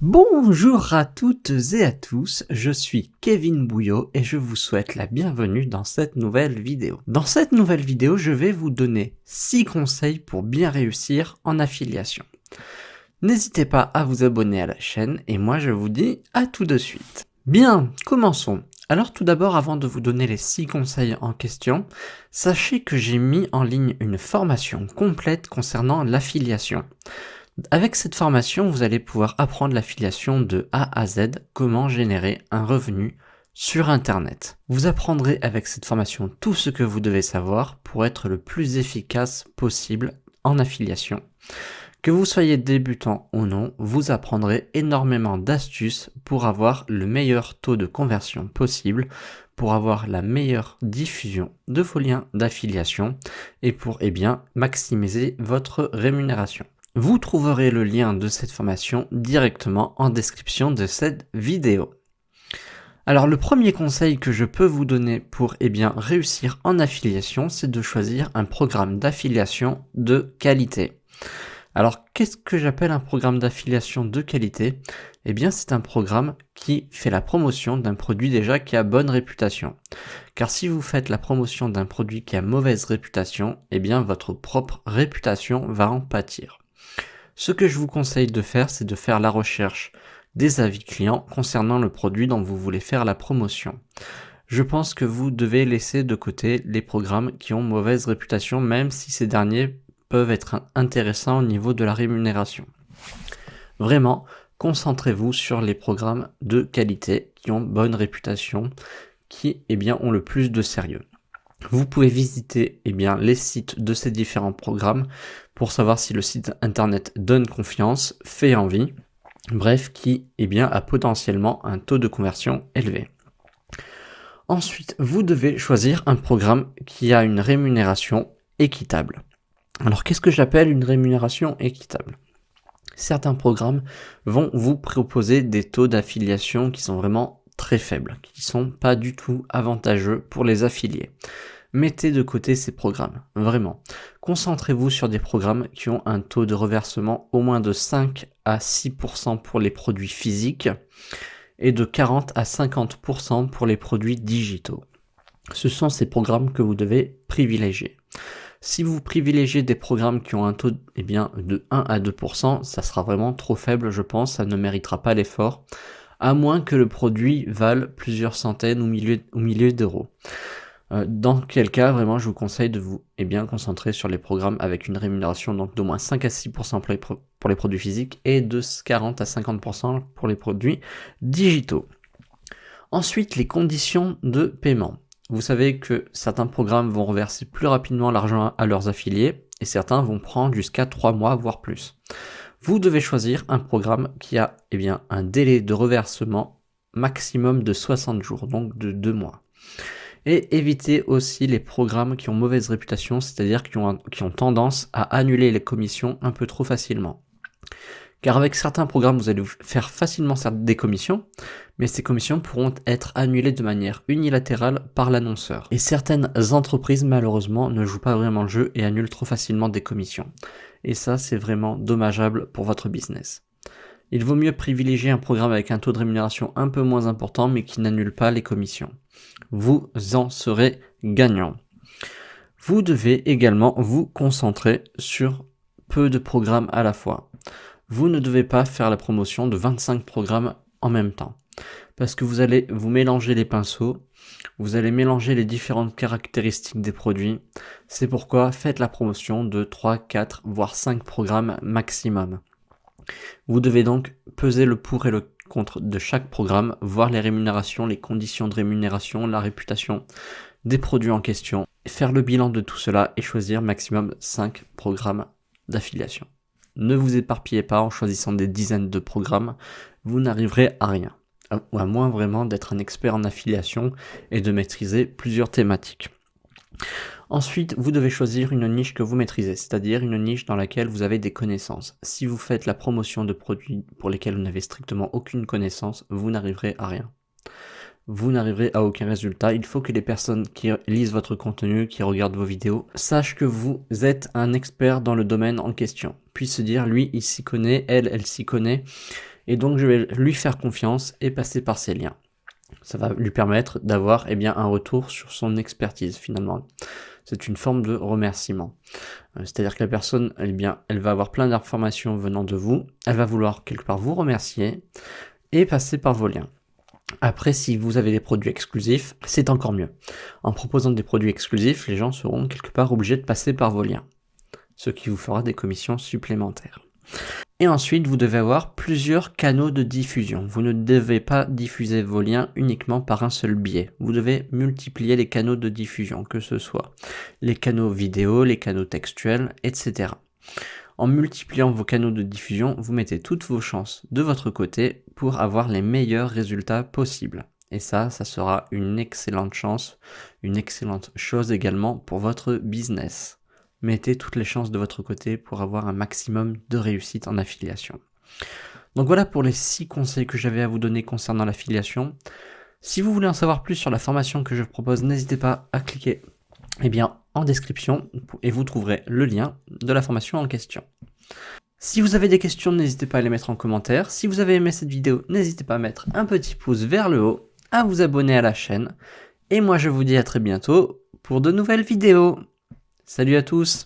Bonjour à toutes et à tous, je suis Kevin Bouillot et je vous souhaite la bienvenue dans cette nouvelle vidéo. Dans cette nouvelle vidéo, je vais vous donner 6 conseils pour bien réussir en affiliation. N'hésitez pas à vous abonner à la chaîne et moi je vous dis à tout de suite. Bien, commençons. Alors tout d'abord, avant de vous donner les 6 conseils en question, sachez que j'ai mis en ligne une formation complète concernant l'affiliation. Avec cette formation, vous allez pouvoir apprendre l'affiliation de A à Z, comment générer un revenu sur Internet. Vous apprendrez avec cette formation tout ce que vous devez savoir pour être le plus efficace possible en affiliation. Que vous soyez débutant ou non, vous apprendrez énormément d'astuces pour avoir le meilleur taux de conversion possible, pour avoir la meilleure diffusion de vos liens d'affiliation et pour maximiser votre rémunération. Vous trouverez le lien de cette formation directement en description de cette vidéo. Alors le premier conseil que je peux vous donner pour réussir en affiliation, c'est de choisir un programme d'affiliation de qualité. Alors qu'est-ce que j'appelle un programme d'affiliation de qualité ? C'est un programme qui fait la promotion d'un produit déjà qui a bonne réputation. Car si vous faites la promotion d'un produit qui a mauvaise réputation, votre propre réputation va en pâtir. Ce que je vous conseille de faire, c'est de faire la recherche des avis clients concernant le produit dont vous voulez faire la promotion. Je pense que vous devez laisser de côté les programmes qui ont mauvaise réputation, même si ces derniers peuvent être intéressants au niveau de la rémunération. Vraiment, concentrez-vous sur les programmes de qualité qui ont bonne réputation, qui ont le plus de sérieux. Vous pouvez visiter les sites de ces différents programmes pour savoir si le site internet donne confiance, fait envie, bref, qui a potentiellement un taux de conversion élevé. Ensuite, vous devez choisir un programme qui a une rémunération équitable. Alors, qu'est-ce que j'appelle une rémunération équitable ? Certains programmes vont vous proposer des taux d'affiliation qui sont vraiment très faibles, qui ne sont pas du tout avantageux pour les affiliés. Mettez de côté ces programmes, vraiment. Concentrez-vous sur des programmes qui ont un taux de reversement au moins de 5 à 6% pour les produits physiques et de 40 à 50% pour les produits digitaux. Ce sont ces programmes que vous devez privilégier. Si vous privilégiez des programmes qui ont un taux de 1 à 2%, ça sera vraiment trop faible, je pense, ça ne méritera pas l'effort, à moins que le produit vale plusieurs centaines ou milliers d'euros. Dans quel cas, vraiment, je vous conseille de vous concentrer sur les programmes avec une rémunération donc d'au moins 5 à 6% pour les produits physiques et de 40 à 50% pour les produits digitaux. Ensuite, les conditions de paiement. Vous savez que certains programmes vont reverser plus rapidement l'argent à leurs affiliés et certains vont prendre jusqu'à 3 mois, voire plus. Vous devez choisir un programme qui a un délai de reversement maximum de 60 jours, donc de 2 mois. Et évitez aussi les programmes qui ont mauvaise réputation, c'est-à-dire qui ont tendance à annuler les commissions un peu trop facilement. Car avec certains programmes, vous allez faire facilement des commissions, mais ces commissions pourront être annulées de manière unilatérale par l'annonceur. Et certaines entreprises, malheureusement, ne jouent pas vraiment le jeu et annulent trop facilement des commissions. Et ça, c'est vraiment dommageable pour votre business. Il vaut mieux privilégier un programme avec un taux de rémunération un peu moins important, mais qui n'annule pas les commissions. Vous en serez gagnant. Vous devez également vous concentrer sur peu de programmes à la fois. Vous ne devez pas faire la promotion de 25 programmes en même temps. Parce que vous allez vous mélanger les pinceaux, vous allez mélanger les différentes caractéristiques des produits. C'est pourquoi faites la promotion de 3, 4, voire 5 programmes maximum. Vous devez donc peser le pour et le contre de chaque programme, voir les rémunérations, les conditions de rémunération, la réputation des produits en question, faire le bilan de tout cela et choisir maximum 5 programmes d'affiliation. Ne vous éparpillez pas en choisissant des dizaines de programmes, vous n'arriverez à rien, à moins vraiment d'être un expert en affiliation et de maîtriser plusieurs thématiques. Ensuite, vous devez choisir une niche que vous maîtrisez, c'est-à-dire une niche dans laquelle vous avez des connaissances. Si vous faites la promotion de produits pour lesquels vous n'avez strictement aucune connaissance, vous n'arriverez à rien. Vous n'arriverez à aucun résultat. Il faut que les personnes qui lisent votre contenu, qui regardent vos vidéos, sachent que vous êtes un expert dans le domaine en question. Puissent se dire, lui, il s'y connaît, elle s'y connaît. Et donc je vais lui faire confiance et passer par ces liens. Ça va lui permettre d'avoir un retour sur son expertise finalement. C'est une forme de remerciement. C'est-à-dire que la personne, elle va avoir plein d'informations venant de vous, elle va vouloir quelque part vous remercier et passer par vos liens. Après, si vous avez des produits exclusifs, c'est encore mieux. En proposant des produits exclusifs, les gens seront quelque part obligés de passer par vos liens, ce qui vous fera des commissions supplémentaires. Et ensuite, vous devez avoir plusieurs canaux de diffusion. Vous ne devez pas diffuser vos liens uniquement par un seul biais. Vous devez multiplier les canaux de diffusion, que ce soit les canaux vidéo, les canaux textuels, etc. En multipliant vos canaux de diffusion, vous mettez toutes vos chances de votre côté pour avoir les meilleurs résultats possibles. Et ça sera une excellente chance, une excellente chose également pour votre business. Mettez toutes les chances de votre côté pour avoir un maximum de réussite en affiliation. Donc voilà pour les 6 conseils que j'avais à vous donner concernant l'affiliation. Si vous voulez en savoir plus sur la formation que je propose, n'hésitez pas à cliquer en description et vous trouverez le lien de la formation en question. Si vous avez des questions, n'hésitez pas à les mettre en commentaire. Si vous avez aimé cette vidéo, n'hésitez pas à mettre un petit pouce vers le haut, à vous abonner à la chaîne. Et moi je vous dis à très bientôt pour de nouvelles vidéos. Salut à tous!